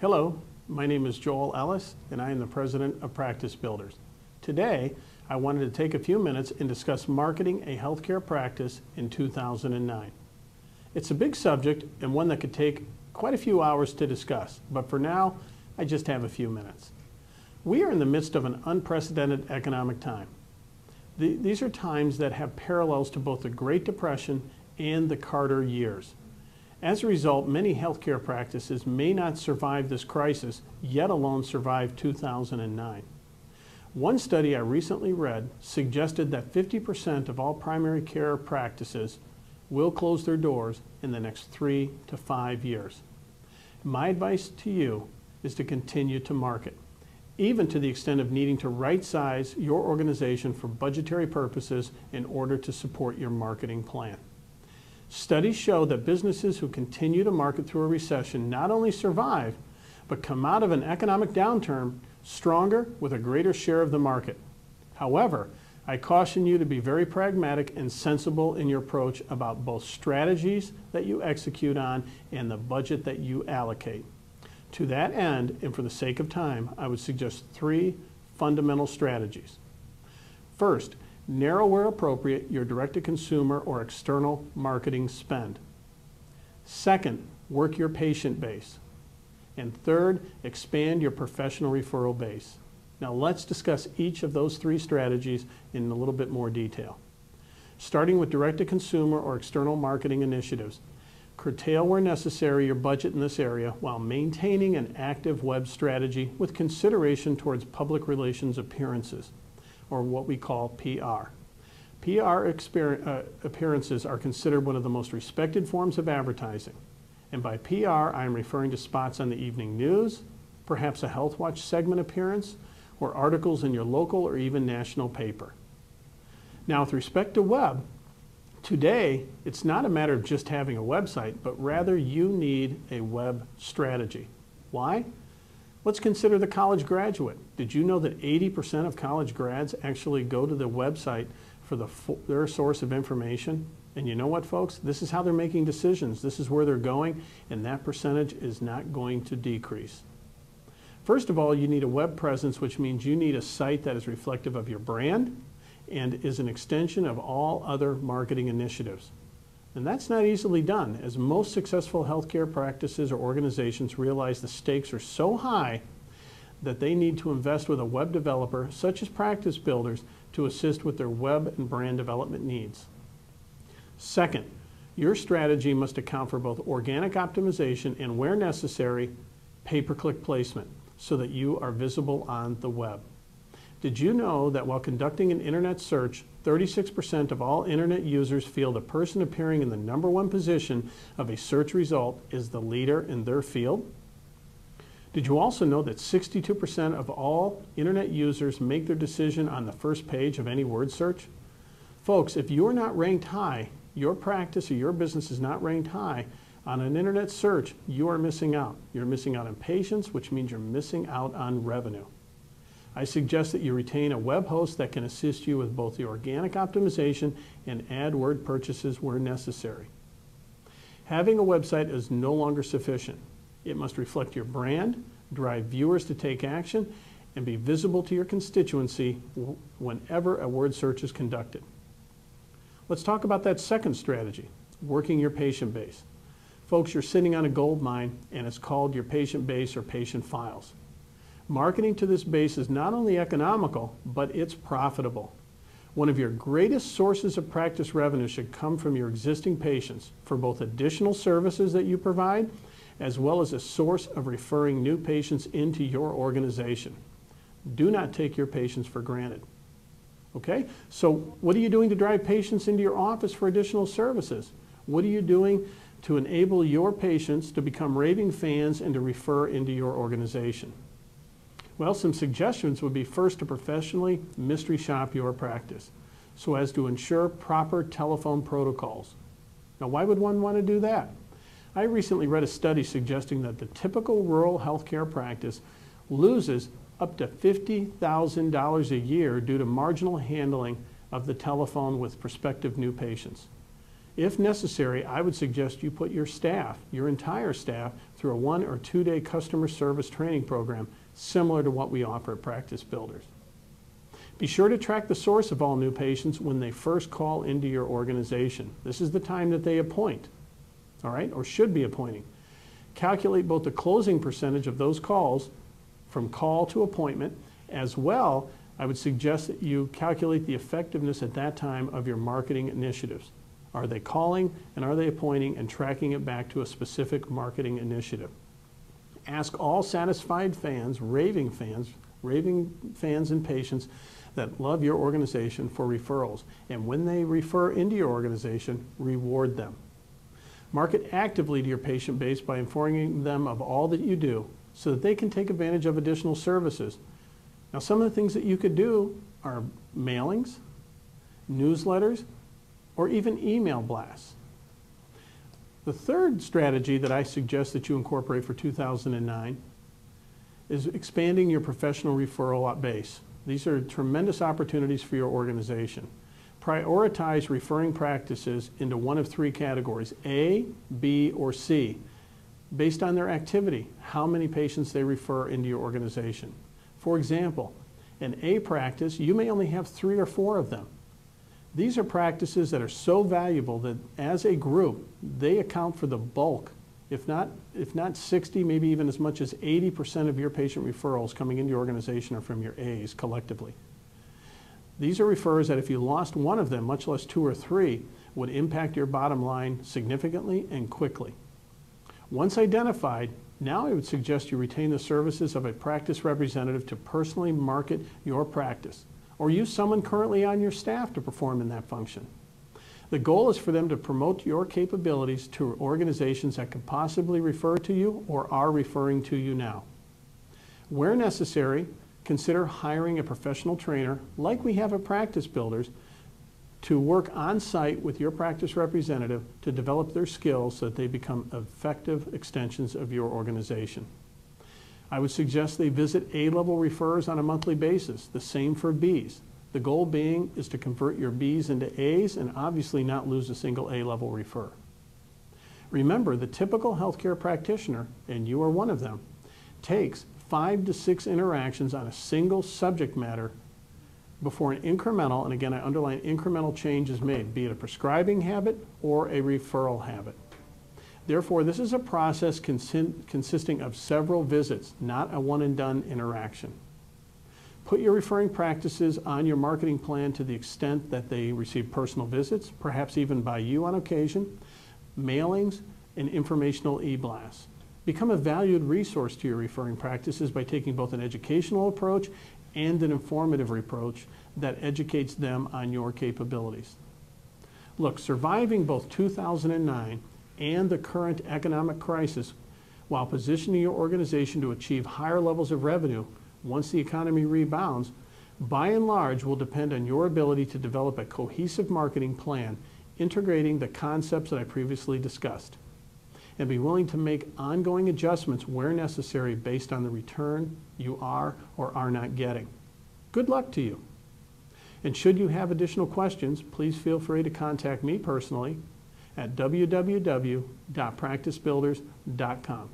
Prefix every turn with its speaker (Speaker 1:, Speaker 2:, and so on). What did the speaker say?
Speaker 1: Hello, my name is Joel Ellis, and I am the president of Practice Builders. Today, I wanted to take a few minutes and discuss marketing a healthcare practice in 2009. It's a big subject and one that could take quite a few hours to discuss, but for now, I just have a few minutes. We are in the midst of an unprecedented economic time. These are times that have parallels to both the Great Depression and the Carter years. As a result, many healthcare practices may not survive this crisis, yet alone survive 2009. One study I recently read suggested that 50% of all primary care practices will close their doors in the next 3 to 5 years. My advice to you is to continue to market, even to the extent of needing to right-size your organization for budgetary purposes in order to support your marketing plan. Studies show that businesses who continue to market through a recession not only survive, but come out of an economic downturn stronger with a greater share of the market. However, I caution you to be very pragmatic and sensible in your approach about both strategies that you execute on and the budget that you allocate. To that end, and for the sake of time, I would suggest 3 fundamental strategies. First, narrow where appropriate your direct-to-consumer or external marketing spend. Second, work your patient base. And third, expand your professional referral base. Now let's discuss each of those 3 strategies in a little bit more detail. Starting with direct-to-consumer or external marketing initiatives, curtail where necessary your budget in this area while maintaining an active web strategy with consideration towards public relations appearances, or what we call PR. PR appearances are considered one of the most respected forms of advertising. And by PR, I am referring to spots on the evening news, perhaps a Health Watch segment appearance, or articles in your local or even national paper. Now, with respect to web, today, it's not a matter of just having a website, but rather you need a web strategy. Why? Let's consider the college graduate. Did you know that 80% of college grads actually go to the website for their source of information? And you know what, folks? This is how they're making decisions. This is where they're going, and that percentage is not going to decrease. First of all, you need a web presence, which means you need a site that is reflective of your brand and is an extension of all other marketing initiatives. And that's not easily done, as most successful healthcare practices or organizations realize the stakes are so high that they need to invest with a web developer, such as Practice Builders, to assist with their web and brand development needs. Second, your strategy must account for both organic optimization and, where necessary, pay-per-click placement, so that you are visible on the web. Did you know that while conducting an internet search, 36% of all internet users feel the person appearing in the #1 position of a search result is the leader in their field? Did you also know that 62% of all internet users make their decision on the first page of any word search? Folks, if you're not ranked high, your practice or your business is not ranked high on an internet search, you are missing out. You're missing out on patients, which means you're missing out on revenue. I suggest that you retain a web host that can assist you with both the organic optimization and AdWord purchases where necessary. Having a website is no longer sufficient. It must reflect your brand, drive viewers to take action, and be visible to your constituency whenever a word search is conducted. Let's talk about that second strategy, working your patient base. Folks, you're sitting on a gold mine, and it's called your patient base or patient files. Marketing to this base is not only economical, but it's profitable. One of your greatest sources of practice revenue should come from your existing patients for both additional services that you provide, as well as a source of referring new patients into your organization. Do not take your patients for granted. Okay? So what are you doing to drive patients into your office for additional services? What are you doing to enable your patients to become raving fans and to refer into your organization? Well, some suggestions would be, first, to professionally mystery shop your practice so as to ensure proper telephone protocols. Now, why would one want to do that? I recently read a study suggesting that the typical rural healthcare practice loses up to $50,000 a year due to marginal handling of the telephone with prospective new patients. If necessary, I would suggest you put your staff, your entire staff, through through a 1 or 2 day customer service training program similar to what we offer at Practice Builders. Be sure to track the source of all new patients when they first call into your organization. This is the time that they appoint, all right, or should be appointing. Calculate both the closing percentage of those calls from call to appointment, as well, I would suggest that you calculate the effectiveness at that time of your marketing initiatives. Are they calling and are they appointing, and tracking it back to a specific marketing initiative? Ask all satisfied fans, raving fans and patients that love your organization for referrals, and when they refer into your organization, reward them. Market actively to your patient base by informing them of all that you do so that they can take advantage of additional services. Now, some of the things that you could do are mailings, newsletters, or even email blasts. The third strategy that I suggest that you incorporate for 2009 is expanding your professional referral base. These are tremendous opportunities for your organization. Prioritize referring practices into one of 3 categories, A, B, or C, based on their activity, how many patients they refer into your organization. For example, an A practice, you may only have 3 or 4 of them. These are practices that are so valuable that as a group, they account for the bulk, if not 60, maybe even as much as 80% of your patient referrals coming into your organization are from your A's collectively. These are referrers that if you lost one of them, much less 2 or 3, would impact your bottom line significantly and quickly. Once identified, now I would suggest you retain the services of a practice representative to personally market your practice, or use someone currently on your staff to perform in that function. The goal is for them to promote your capabilities to organizations that could possibly refer to you or are referring to you now. Where necessary, consider hiring a professional trainer, like we have at Practice Builders, to work on site with your practice representative to develop their skills so that they become effective extensions of your organization. I would suggest they visit A-level referrers on a monthly basis, the same for Bs. The goal being is to convert your Bs into As and obviously not lose a single A-level referrer. Remember, the typical healthcare practitioner, and you are one of them, takes 5 to 6 interactions on a single subject matter before an incremental, and again I underline incremental, change is made, be it a prescribing habit or a referral habit. Therefore, this is a process consisting of several visits, not a one and done interaction. Put your referring practices on your marketing plan to the extent that they receive personal visits, perhaps even by you on occasion, mailings, and informational e-blasts. Become a valued resource to your referring practices by taking both an educational approach and an informative approach that educates them on your capabilities. Look, surviving both 2009 and the current economic crisis while positioning your organization to achieve higher levels of revenue once the economy rebounds, by and large will depend on your ability to develop a cohesive marketing plan integrating the concepts that I previously discussed, and be willing to make ongoing adjustments where necessary based on the return you are or are not getting. Good luck to you. And should you have additional questions, please feel free to contact me personally at www.practicebuilders.com.